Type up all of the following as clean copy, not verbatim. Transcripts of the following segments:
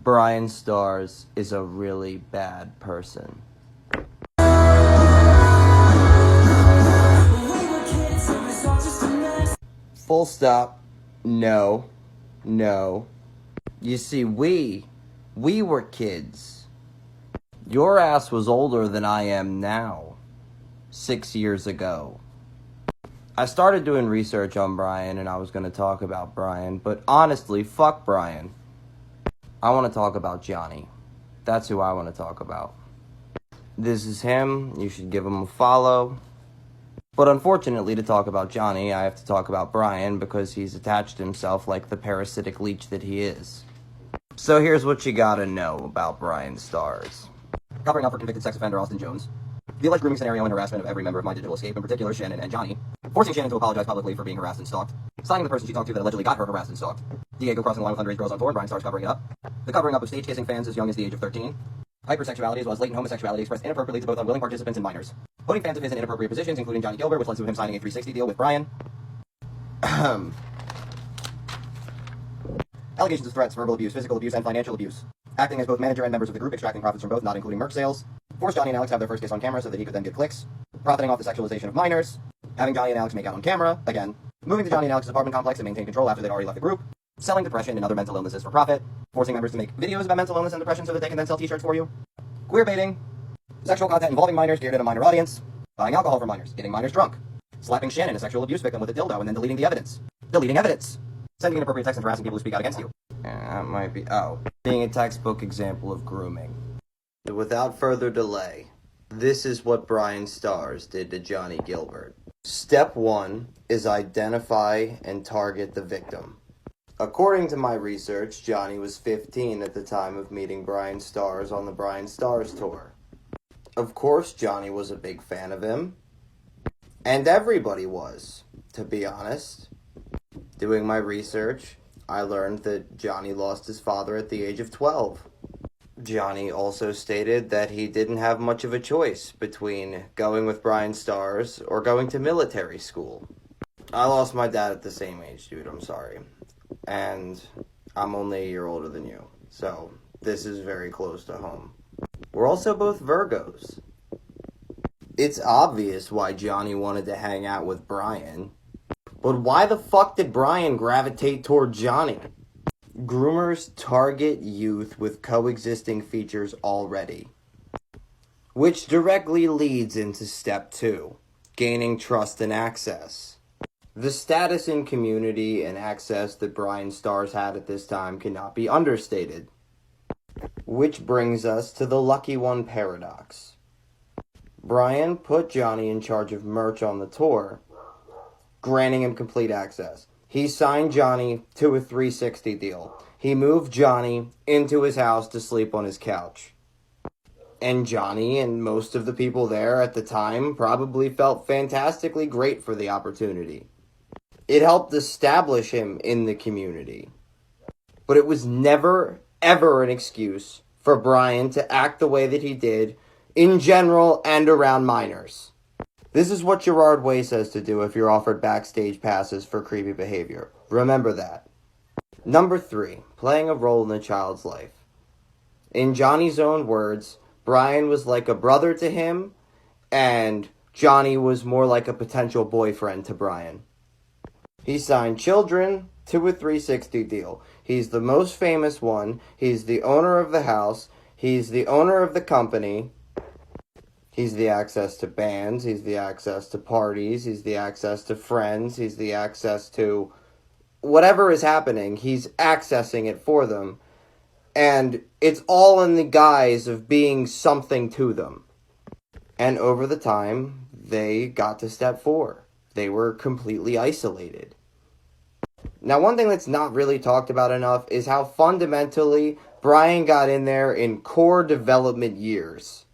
Bryan Stars is a really bad person. Full stop. No. No. You see, we were kids. Your ass was older than I am now. 6 years ago. I started doing research on Bryan and I was going to talk about Bryan, but honestly, fuck Bryan. I want to talk about Johnnie. That's who I want to talk about. This is him. You should give him a follow. But unfortunately, to talk about Johnnie, I have to talk about Bryan because he's attached himself like the parasitic leech that he is. So here's what you gotta know about Bryan Stars. Covering up for convicted sex offender Austin Jones. The alleged grooming scenario and harassment of every member of My Digital Escape, in particular Shannon and Johnnie. Forcing Shannon to apologize publicly for being harassed and stalked. Signing the person she talked to that allegedly got her harassed and stalked. Diego crossing the line with underage girls on tour and Bryan Stars covering it up. The covering up of stage kissing fans as young as the age of 13. Hypersexuality as well as latent homosexuality expressed inappropriately to both unwilling participants and minors. Putting fans of his in inappropriate positions, including Johnnie Guilbert, which led to him signing a 360 deal with Bryan. Allegations of threats, verbal abuse, physical abuse, and financial abuse. Acting as both manager and members of the group, extracting profits from both, not including merch sales. Forced Johnnie and Alex to have their first kiss on camera so that he could then get clicks. Profiting off the sexualization of minors. Having Johnnie and Alex make out on camera, again. Moving to Johnnie and Alex's apartment complex and maintain control after they'd already left the group. Selling depression and other mental illnesses for profit. Forcing members to make videos about mental illness and depression so that they can then sell t-shirts for you. Queer baiting. Sexual content involving minors geared at a minor audience. Buying alcohol from minors. Getting minors drunk. Slapping Shannon, a sexual abuse victim, with a dildo and then deleting the evidence. Deleting evidence. Sending inappropriate texts and harassing people who speak out against you. That might be... being a textbook example of grooming. Without further delay, this is what Bryan Stars did to Johnnie Guilbert. Step 1 is identify and target the victim. According to my research, Johnnie was 15 at the time of meeting Bryan Stars on the Bryan Stars tour. Of course, Johnnie was a big fan of him. And everybody was, to be honest. Doing my research, I learned that Johnnie lost his father at the age of 12. Johnnie also stated that he didn't have much of a choice between going with Bryan Stars or going to military school. I lost my dad at the same age, dude, I'm sorry. And I'm only a year older than you, so this is very close to home. We're also both Virgos. It's obvious why Johnnie wanted to hang out with Bryan. But why the fuck did Bryan gravitate toward Johnnie? Groomers target youth with coexisting features already. Which directly leads into step 2, gaining trust and access. The status in community and access that Bryan Stars had at this time cannot be understated. Which brings us to the lucky one paradox. Bryan put Johnnie in charge of merch on the tour, granting him complete access. He signed Johnnie to a 360 deal. He moved Johnnie into his house to sleep on his couch. And Johnnie and most of the people there at the time probably felt fantastically great for the opportunity. It helped establish him in the community. But it was never, ever an excuse for Bryan to act the way that he did in general and around minors. This is what Gerard Way says to do if you're offered backstage passes for creepy behavior. Remember that. Number 3, playing a role in a child's life. In Johnnie's own words, Bryan was like a brother to him, and Johnnie was more like a potential boyfriend to Bryan. He signed children to a 360 deal. He's the most famous one. He's the owner of the house. He's the owner of the company. He's the access to bands. He's the access to parties. He's the access to friends. He's the access to whatever is happening. He's accessing it for them. And it's all in the guise of being something to them. And over the time, they got to step 4. They were completely isolated. Now, one thing that's not really talked about enough is how fundamentally Bryan got in there in core development years.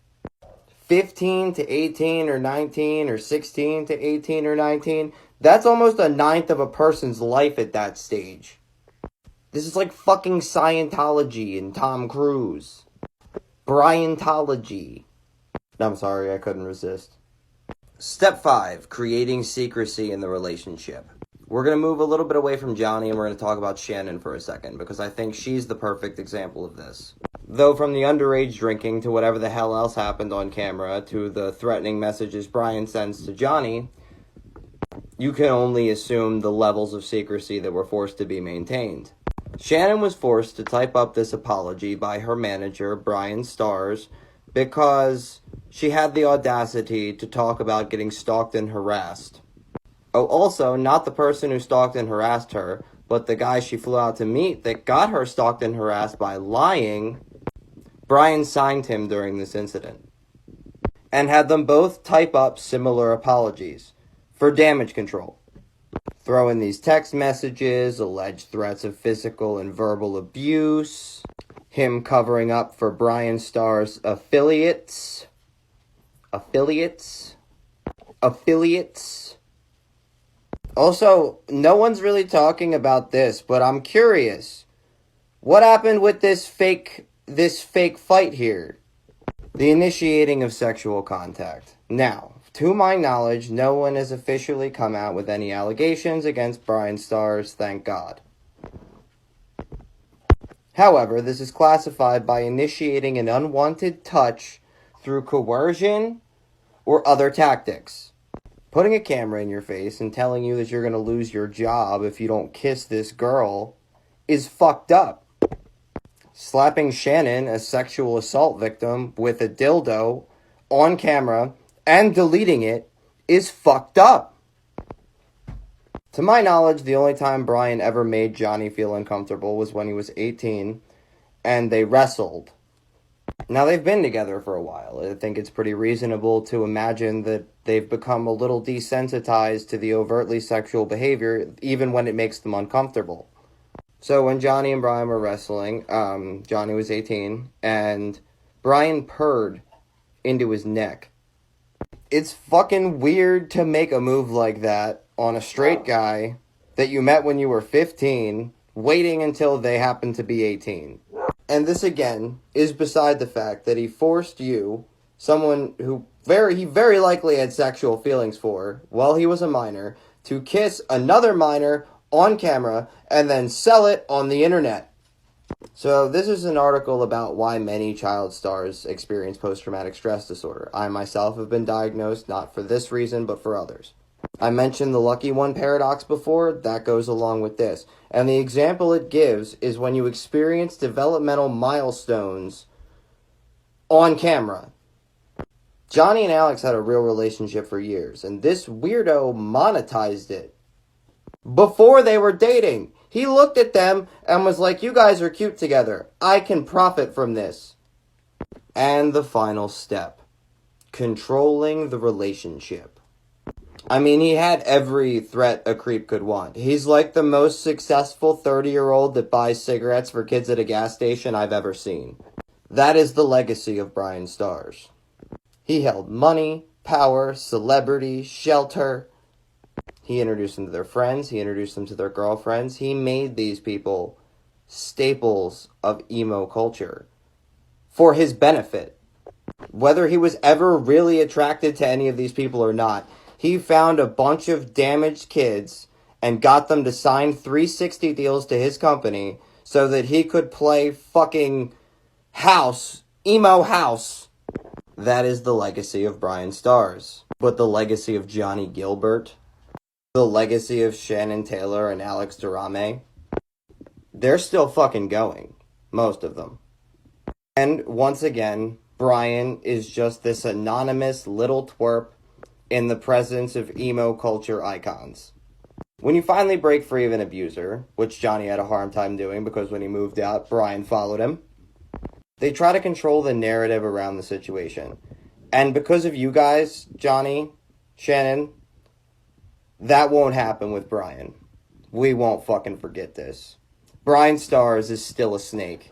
15 to 18 or 19 or 16 to 18 or 19, that's almost a ninth of a person's life at that stage. This is like fucking Scientology and Tom Cruise. Bryantology. I'm sorry, I couldn't resist. Step 5, creating secrecy in the relationship. We're going to move a little bit away from Johnnie and we're going to talk about Shannon for a second, because I think she's the perfect example of this. Though from the underage drinking to whatever the hell else happened on camera to the threatening messages Bryan sends to Johnnie, you can only assume the levels of secrecy that were forced to be maintained. Shannon was forced to type up this apology by her manager, Bryan Stars, because she had the audacity to talk about getting stalked and harassed. Oh, also, not the person who stalked and harassed her, but the guy she flew out to meet that got her stalked and harassed by lying. Bryan signed him during this incident and had them both type up similar apologies for damage control. Throw in these text messages, alleged threats of physical and verbal abuse, him covering up for Bryan Stars' affiliates. Also, no one's really talking about this, but I'm curious. What happened with this fake fight here? The initiating of sexual contact. Now, to my knowledge, no one has officially come out with any allegations against Bryan Stars, thank God. However, this is classified by initiating an unwanted touch through coercion or other tactics. Putting a camera in your face and telling you that you're going to lose your job if you don't kiss this girl is fucked up. Slapping Shannon, a sexual assault victim, with a dildo on camera and deleting it is fucked up. To my knowledge, the only time Bryan ever made Johnnie feel uncomfortable was when he was 18 and they wrestled. Now, they've been together for a while. I think it's pretty reasonable to imagine that they've become a little desensitized to the overtly sexual behavior, even when it makes them uncomfortable. So when Johnnie and Bryan were wrestling, Johnnie was 18, and Bryan purred into his neck. It's fucking weird to make a move like that on a straight guy that you met when you were 15, waiting until they happen to be 18. And this, again, is beside the fact that he forced you, someone who he very likely had sexual feelings for, while he was a minor, to kiss another minor on camera and then sell it on the internet. So this is an article about why many child stars experience post-traumatic stress disorder. I myself have been diagnosed not for this reason, but for others. I mentioned the lucky one paradox before. That goes along with this. And the example it gives is when you experience developmental milestones on camera. Johnnie and Alex had a real relationship for years, and this weirdo monetized it before they were dating. He looked at them and was like, you guys are cute together. I can profit from this. And the final step. Controlling the relationship. I mean, he had every threat a creep could want. He's like the most successful 30-year-old that buys cigarettes for kids at a gas station I've ever seen. That is the legacy of Bryan Stars. He held money, power, celebrity, shelter. He introduced them to their friends. He introduced them to their girlfriends. He made these people staples of emo culture for his benefit. Whether he was ever really attracted to any of these people or not, he found a bunch of damaged kids and got them to sign 360 deals to his company so that he could play fucking house, emo house. That is the legacy of Bryan Stars. But the legacy of Johnnie Guilbert, the legacy of Shannon Taylor and Alex Durame, they're still fucking going. Most of them. And once again, Bryan is just this anonymous little twerp in the presence of emo culture icons. When you finally break free of an abuser, which Johnnie had a hard time doing because when he moved out, Bryan followed him, they try to control the narrative around the situation. And because of you guys, Johnnie, Shannon, that won't happen with Bryan. We won't fucking forget this. Bryan Stars is still a snake.